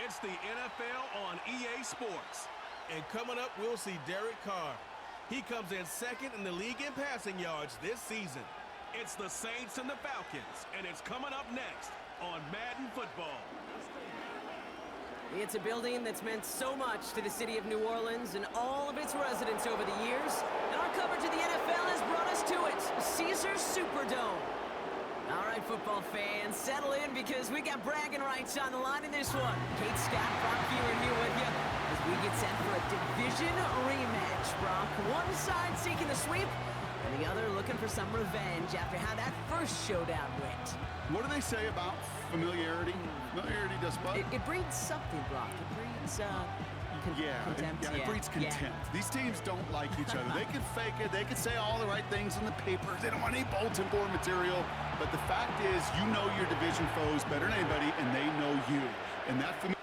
It's the NFL on EA Sports. And coming up, we'll see Derek Carr. He comes in second in the league in passing yards this season. It's the Saints and the Falcons, and it's coming up next on Madden Football. It's a building that's meant so much to the city of New Orleans and all of its residents over the years. And our coverage of the NFL has brought us to it, Caesars Superdome. All right, football fans, settle in because we got bragging rights on the line in this one. Kate Scott, Brock Fewer here with you as we get set for a division rematch, Brock. One side seeking the sweep, and the other looking for some revenge after how that first showdown went. What do they say about familiarity? Familiarity does what? It breeds something, Brock. It breeds, contempt. It breeds contempt. Yeah. These teams don't like each other. They can fake it. They can say all the right things in the papers. They don't want any bulletin board material. But the fact is, you know your division foes better than anybody, and they know you. And that familiarity.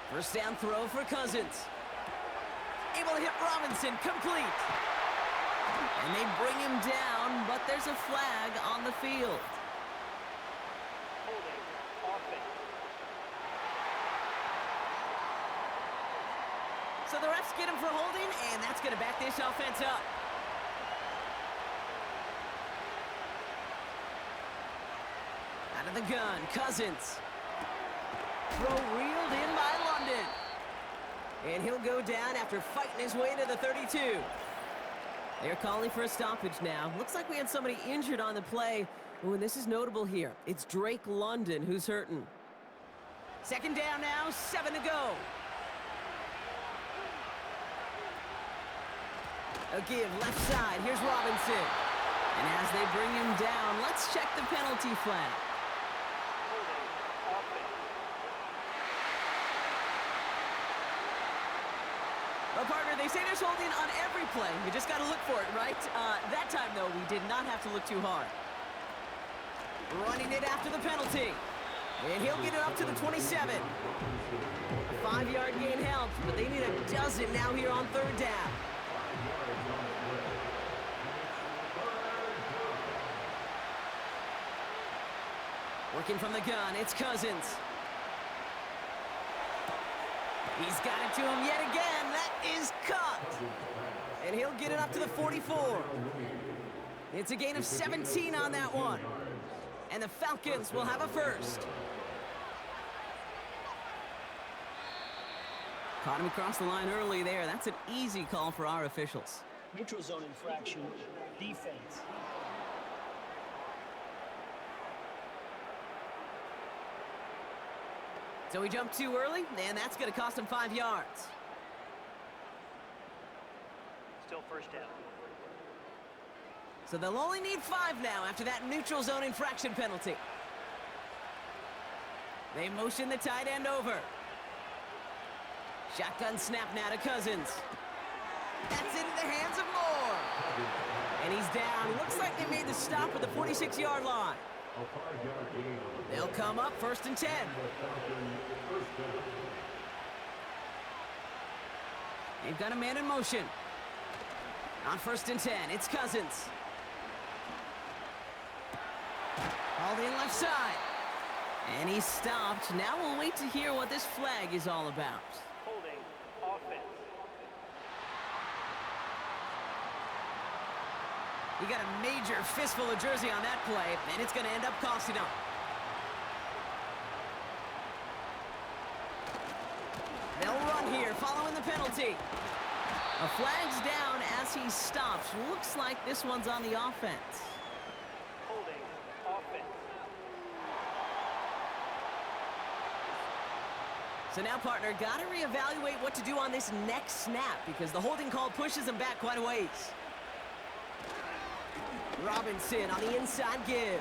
First down throw for Cousins. Able to hit Robinson, complete. And they bring him down, but there's a flag on the field. Holding, offense. So the refs get him for holding, and that's going to back this offense up. Out of the gun, Cousins. Throw reeled in by London. And he'll go down after fighting his way to the 32. They're calling for a stoppage now. Looks like we had somebody injured on the play. Oh, and this is notable here. It's Drake London who's hurting. Second down now, 7 to go. A give, left side. Here's Robinson. And as they bring him down, let's check the penalty flag. Well, partner, they say there's holding on every play. You just got to look for it, right? That time, though, we did not have to look too hard. Running it after the penalty. And he'll get it up to the 27. A 5-yard gain helps, but they need a dozen now here on third down. Working from the gun, it's Cousins. He's got it to him yet again. That is caught. And he'll get it up to the 44. It's a gain of 17 on that one. And the Falcons will have a first. Caught him across the line early there. That's an easy call for our officials. Neutral zone infraction, defense. So he jumped too early, and that's going to cost him 5 yards. Still first down. So they'll only need 5 now after that neutral zone infraction penalty. They motion the tight end over. Shotgun snap now to Cousins. That's into the hands of Moore. And he's down. Looks like they made the stop at the 46-yard line. They'll come up first and 10. They've got a man in motion. On first and 10, it's Cousins. Hauled in left side. And he's stopped. Now we'll wait to hear what this flag is all about. Holding, offense. He got a major fistful of jersey on that play, and it's going to end up costing him. They'll run here, following the penalty. A flag's down as he stops. Looks like this one's on the offense. Holding, offense. So now, partner, got to reevaluate what to do on this next snap because the holding call pushes him back quite a ways. Robinson on the inside give.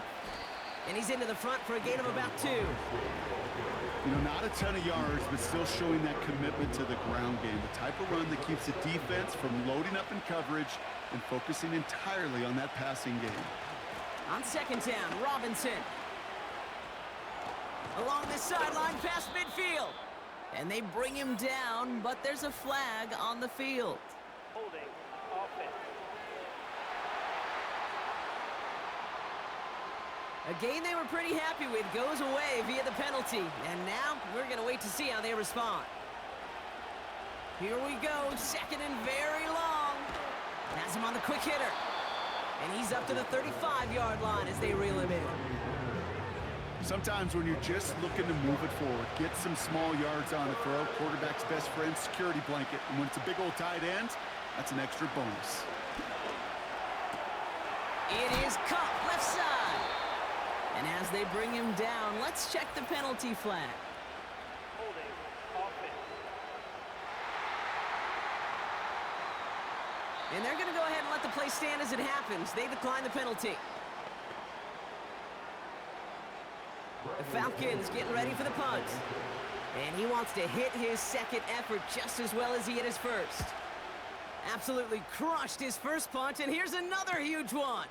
And he's into the front for a gain of about 2. You know, not a ton of yards, but still showing that commitment to the ground game. The type of run that keeps the defense from loading up in coverage and focusing entirely on that passing game. On second down, Robinson. Along the sideline past midfield. And they bring him down, but there's a flag on the field. Holding. Offense. A game they were pretty happy with goes away via the penalty. And now we're going to wait to see how they respond. Here we go, second and very long. Has him on the quick hitter. And he's up to the 35-yard line as they reel him in. Sometimes when you're just looking to move it forward, get some small yards on the throw, quarterback's best friend, security blanket. And when it's a big old tight end, that's an extra bonus. It is caught left side. And as they bring him down, let's check the penalty flag. Holding. Offense. And they're going to go ahead and let the play stand as it happens. They decline the penalty. The Falcons getting ready for the punt. And he wants to hit his second effort just as well as he hit his first. Absolutely crushed his first punt, and here's another huge one.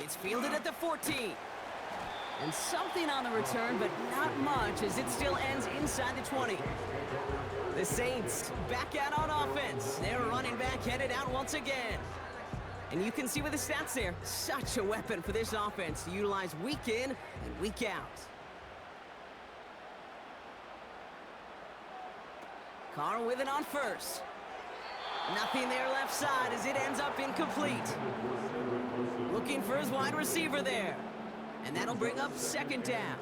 It's fielded at the 14. And something on the return, but not much as it still ends inside the 20. The Saints back out on offense. Their running back headed out once again. And you can see with the stats there, such a weapon for this offense to utilize week in and week out. Carr with it on first. Nothing there left side as it ends up incomplete. Looking for his wide receiver there. And that'll bring up second down.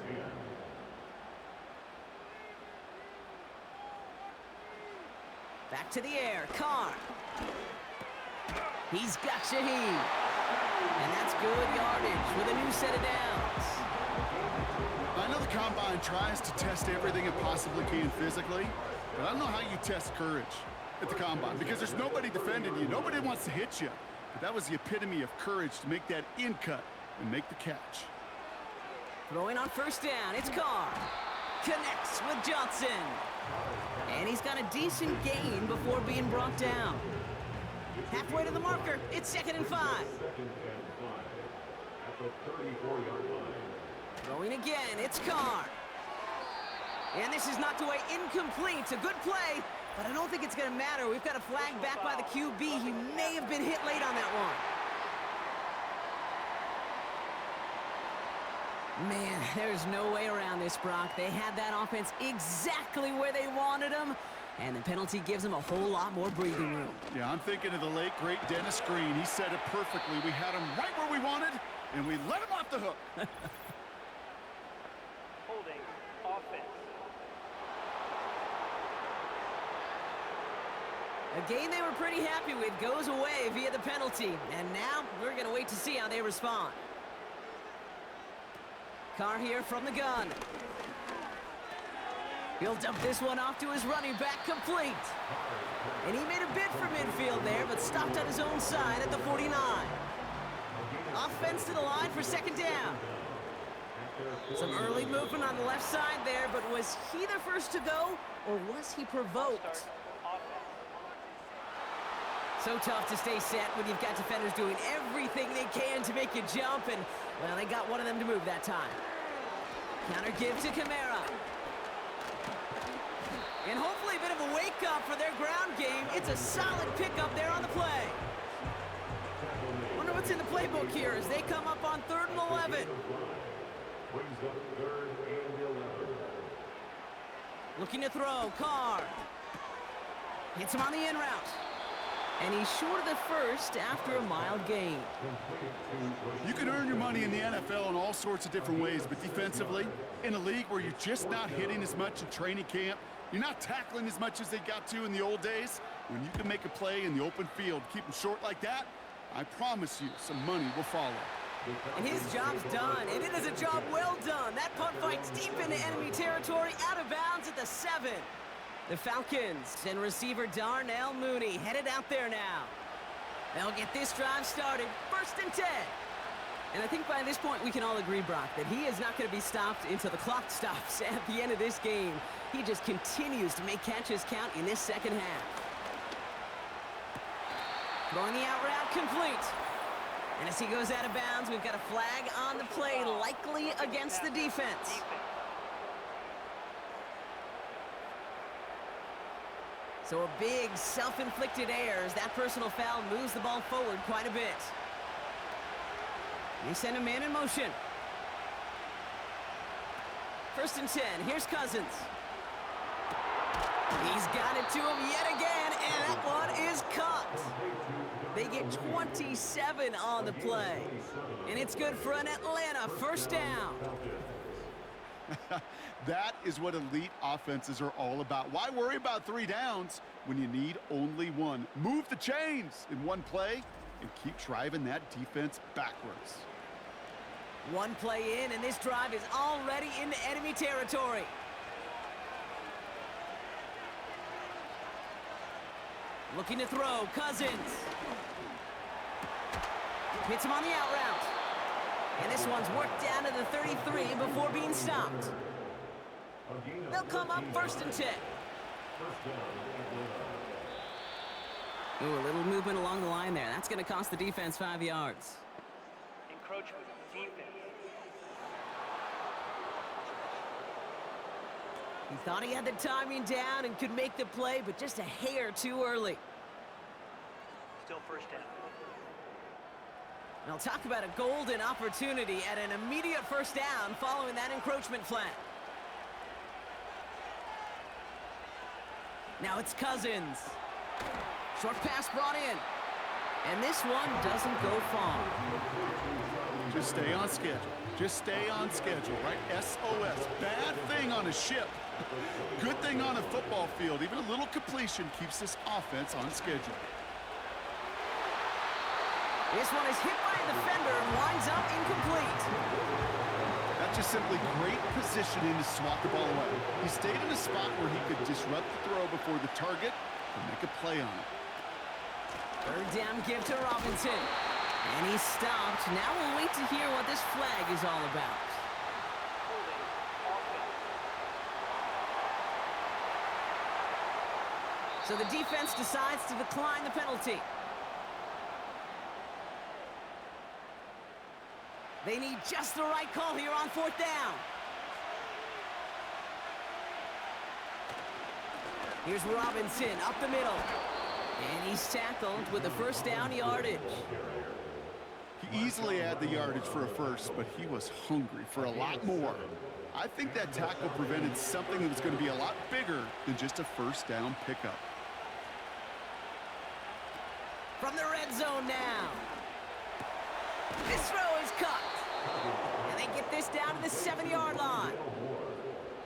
Back to the air, Carr. He's got Shaheed. And that's good yardage with a new set of downs. I know the Combine tries to test everything it possibly can physically, but I don't know how you test courage at the Combine because there's nobody defending you. Nobody wants to hit you. But that was the epitome of courage to make that in cut and make the catch. Throwing on first down, it's Carr. Connects with Johnson. And he's got a decent gain before being brought down. Halfway to the marker, it's 2nd and 5. Throwing again, it's Carr. And this is knocked away incomplete. It's a good play, but I don't think it's going to matter. We've got a flag back by the QB. He may have been hit late on that one. Man, there's no way around this, Brock. They had that offense exactly where they wanted them, and the penalty gives them a whole lot more breathing room. Yeah, I'm thinking of the late, great Dennis Green. He said it perfectly. We had him right where we wanted, and we let him off the hook. Holding. Offense. A game they were pretty happy with goes away via the penalty, and now we're going to wait to see how they respond. Carr here from the gun. He'll dump this one off to his running back, complete. And he made a bid for midfield there, but stopped on his own side at the 49. Offense to the line for second down. Some early movement on the left side there, but was he the first to go, or was he provoked? So tough to stay set when you've got defenders doing everything they can to make you jump, and, well, they got one of them to move that time. Counter give to Kamara. And hopefully a bit of a wake-up for their ground game. It's a solid pickup there on the play. Wonder what's in the playbook here as they come up on 3rd and 11. Looking to throw, Carr. Hits him on the in route. And he's short of the first after a mild gain. You can earn your money in the NFL in all sorts of different ways, but defensively, in a league where you're just not hitting as much in training camp, you're not tackling as much as they got to in the old days, when you can make a play in the open field, keep them short like that, I promise you some money will follow. And his job's done, and it is a job well done. That punt fight's deep into enemy territory, out of bounds at the 7. The Falcons and receiver Darnell Mooney headed out there now. They'll get this drive started, 1st and 10. And I think by this point we can all agree, Brock, that he is not going to be stopped until the clock stops at the end of this game. He just continues to make catches count in this second half. Throwing the out route complete. And as he goes out of bounds, we've got a flag on the play, likely against the defense. So a big self-inflicted error as that personal foul moves the ball forward quite a bit. They send a man in motion. 1st and 10. Here's Cousins. He's got it to him yet again, and that one is caught. They get 27 on the play, and it's good for an Atlanta 1st down. That is what elite offenses are all about. Why worry about 3 downs when you need only 1? Move the chains in one play and keep driving that defense backwards. 1 play in, and this drive is already into enemy territory. Looking to throw, Cousins. Hits him on the out route. And this one's worked down to the 33 before being stopped. They'll come up 1st and 10. Ooh, a little movement along the line there. That's going to cost the defense 5 yards. Encroachment, defense. He thought he had the timing down and could make the play, but just a hair too early. Still 1st down. And I'll talk about a golden opportunity at an immediate 1st down following that encroachment flag. Now it's Cousins. Short pass brought in. And this one doesn't go far. Just stay on schedule. Just stay on schedule, right? SOS. Bad thing on a ship. Good thing on a football field. Even a little completion keeps this offense on schedule. This one is hit by a defender and winds up incomplete. That's just simply great positioning to swat the ball away. He stayed in a spot where he could disrupt the throw before the target and make a play on it. 3rd down give to Robinson. And he's stopped. Now we'll wait to hear what this flag is all about. Holding, offense. So the defense decides to decline the penalty. They need just the right call here on 4th down. Here's Robinson up the middle. And he's tackled with the 1st down yardage. He easily had the yardage for a 1st, but he was hungry for a lot more. I think that tackle prevented something that was going to be a lot bigger than just a 1st down pickup. From the red zone now. This throw is cut. And they get this down to the 7-yard line.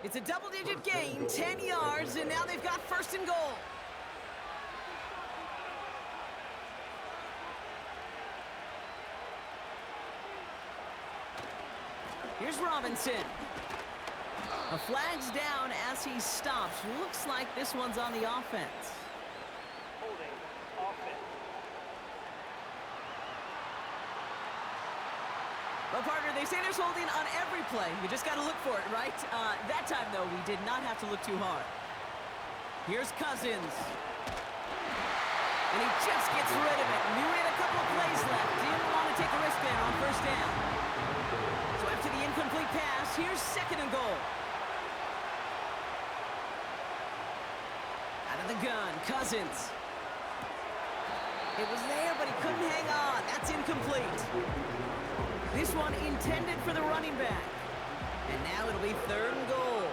It's a double-digit gain, 10 yards, and now they've got 1st and goal. Here's Robinson. A flag's down as he stops. Looks like this one's on the offense. Holding, offense. Well, partner, they say there's holding on every play. You just got to look for it, right? That time, though, we did not have to look too hard. Here's Cousins. And he just gets rid of it. Knew he had a couple of plays left. Didn't want to take a risk there on 1st down. So after the incomplete pass, here's 2nd and goal. Out of the gun, Cousins. It was there, but he couldn't hang on. That's incomplete. This one intended for the running back. And now it'll be 3rd and goal.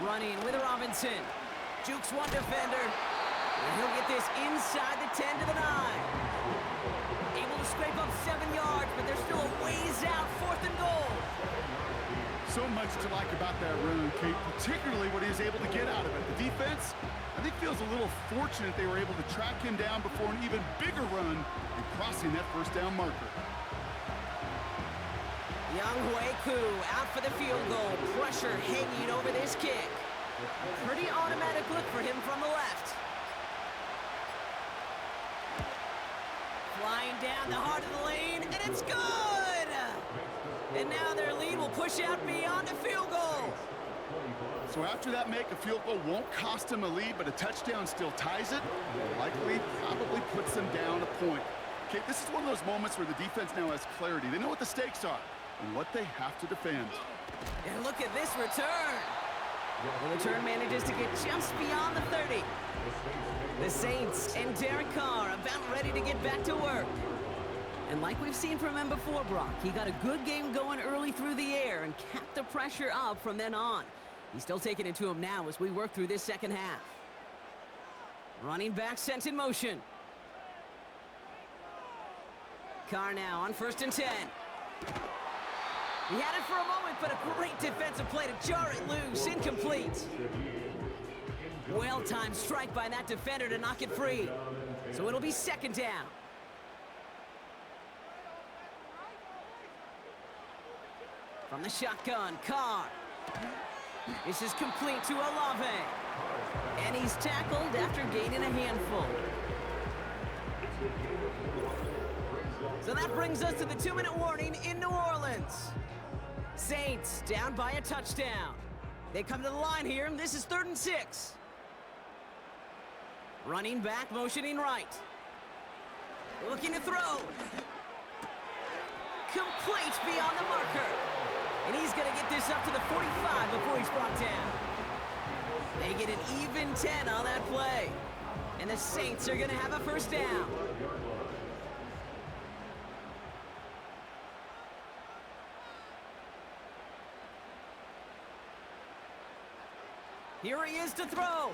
Running with Robinson. Jukes one defender. And he'll get this inside the 10 to the 9. Able to scrape up 7 yards, but they're still a ways out. 4th and goal. So much to like about that run, Kate, particularly what he was able to get out of it. The defense, I think, feels a little fortunate they were able to track him down before an even bigger run and crossing that 1st down marker. Younghoe Koo out for the field goal. Pressure hanging over this kick. A pretty automatic look for him from the left. Flying down the heart of the lane, and it's good! And now their lead will push out beyond the field goal. So after that make, a field goal won't cost them a lead, but a touchdown still ties it. Likely, probably puts them down a point. Okay, this is one of those moments where the defense now has clarity. They know what the stakes are and what they have to defend. And look at this return. The return manages to get just beyond the 30. The Saints and Derek Carr about ready to get back to work. And like we've seen from him before, Brock, he got a good game going early through the air and kept the pressure up from then on. He's still taking it to him now as we work through this second half. Running back sent in motion. Carr now on 1st and 10. He had it for a moment, but a great defensive play to jar it loose. Incomplete. Well-timed strike by that defender to knock it free. So it'll be 2nd down. From the shotgun, Carr. This is complete to Olave. And he's tackled after gaining a handful. So that brings us to the 2-minute warning in New Orleans. Saints down by a touchdown. They come to the line here, and this is 3rd and 6. Running back, motioning right. Looking to throw. Complete beyond the marker. And he's going to get this up to the 45 before he's brought down. They get an even 10 on that play. And the Saints are going to have a 1st down. Here he is to throw.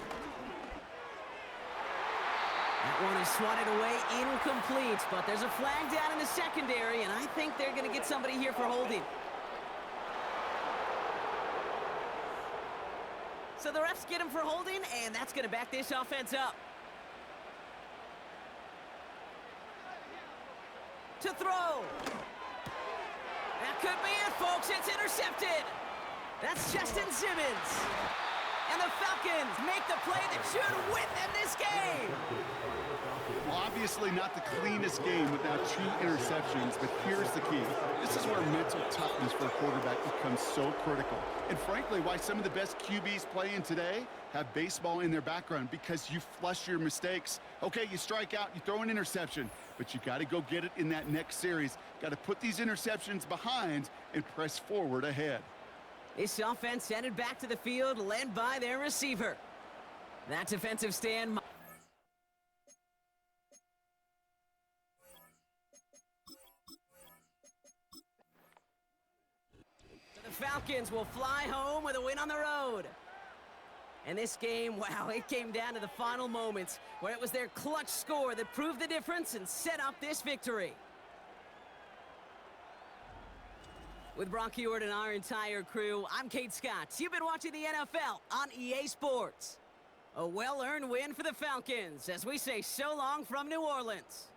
That one is swatted away, incomplete. But there's a flag down in the secondary, and I think they're going to get somebody here for holding. So the refs get him for holding, and that's going to back this offense up. To throw. That could be it, folks. It's intercepted. That's Justin Simmons. And the Falcons make the play that should win them this game. Well, obviously not the cleanest game without 2 interceptions, but here's the key. This is where mental toughness for a quarterback becomes so critical. And frankly, why some of the best QBs playing today have baseball in their background, because you flush your mistakes. Okay, you strike out, you throw an interception, but you got to go get it in that next series. Got to put these interceptions behind and press forward ahead. This offense headed back to the field, led by their receiver. That defensive stand. The Falcons will fly home with a win on the road. And this game, wow, it came down to the final moments where it was their clutch score that proved the difference and set up this victory. With Brock Heward and our entire crew, I'm Kate Scott. You've been watching the NFL on EA Sports. A well-earned win for the Falcons as we say so long from New Orleans.